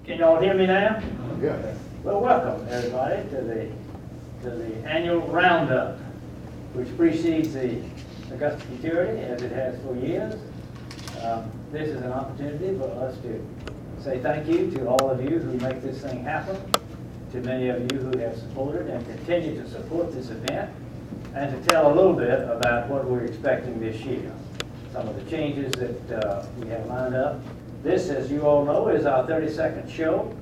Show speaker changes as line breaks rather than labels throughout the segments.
Can y'all hear me now?
Yeah.
Well, welcome everybody to the annual Roundup, which precedes the Augusta Futurity as it has for years. This is an opportunity for us to say thank you to all of you who make this thing happen, to many of you who have supported and continue to support this event, and to tell a little bit about what we're expecting this year. Some of the changes that we have lined up. This, as you all know, is our 32nd show.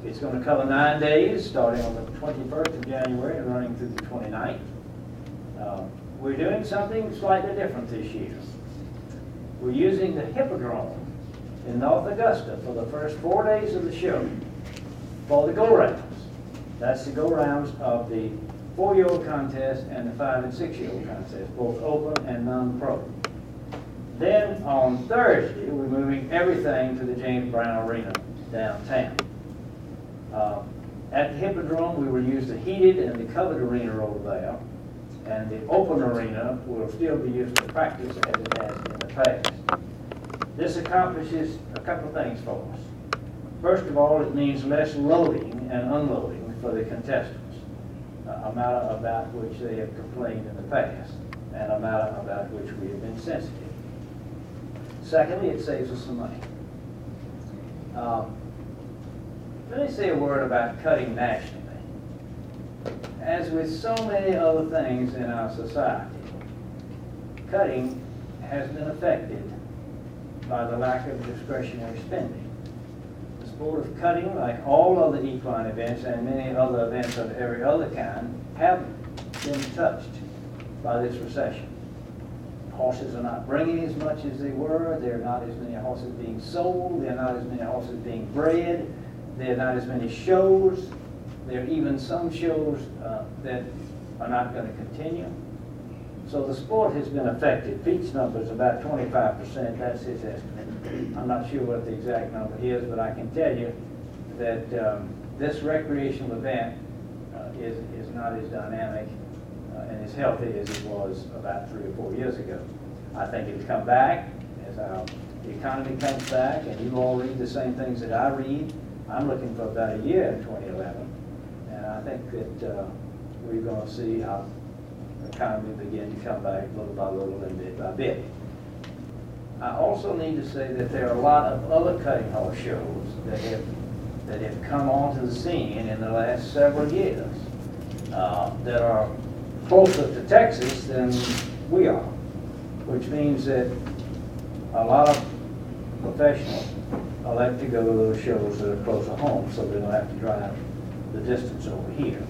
It's going to cover 9 days, starting on the 21st of January and running through the 29th. We're doing something slightly different this year. We're using the Hippodrome in North Augusta for the first 4 days of the show for the go-rounds. That's the go-rounds of the 4-year-old contest and the 5- and 6-year-old contest, both open and non-pro. Then on Thursday, we're moving everything to the James Brown Arena downtown. At the Hippodrome, we will use the heated and the covered arena over there, and the open arena will still be used for practice as it has in the past. This accomplishes a couple of things for us. First of all, it means less loading and unloading for the contestants, a matter about which they have complained in the past, and a matter about which we have been sensitive. Secondly, it saves us some money. Let me say a word about cutting nationally. As with so many other things in our society, cutting has been affected by the lack of discretionary spending. The sport of cutting, like all other equine events and many other events of every other kind, have been touched by this recession. Horses are not bringing as much as they were. There are not as many horses being sold. There are not as many horses being bred. There are not as many shows. There are even some shows that are not going to continue. So the sport has been affected. Pete's number is about 25%. That's his estimate. I'm not sure what the exact number is, but I can tell you that this recreational event is not as dynamic and as healthy as it was about 3 or 4 years ago. I think it'll come back as the economy comes back, and you all read the same things that I read. I'm looking for about a year in 2011, and I think that we're going to see how the economy begin to come back little by little and bit by bit. I also need to say that there are a lot of other cutting horse shows that have come onto the scene in the last several years that are closer to Texas than we are, which means that a lot of professionals elect to go to those shows that are closer home so they don't have to drive the distance over here.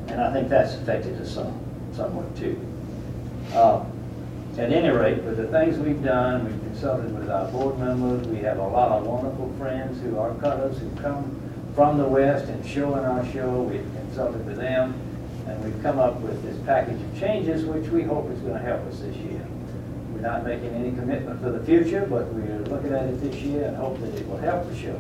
And I think that's affected us somewhat too. At any rate, with the things we've done, we've consulted with our board members. We have a lot of wonderful friends who are cutters who come from the West and show in our show. We've consulted with them, and we've come up with this package of changes which we hope is going to help us this year. We're not making any commitment for the future, but we're looking at it this year and hope that it will help the show.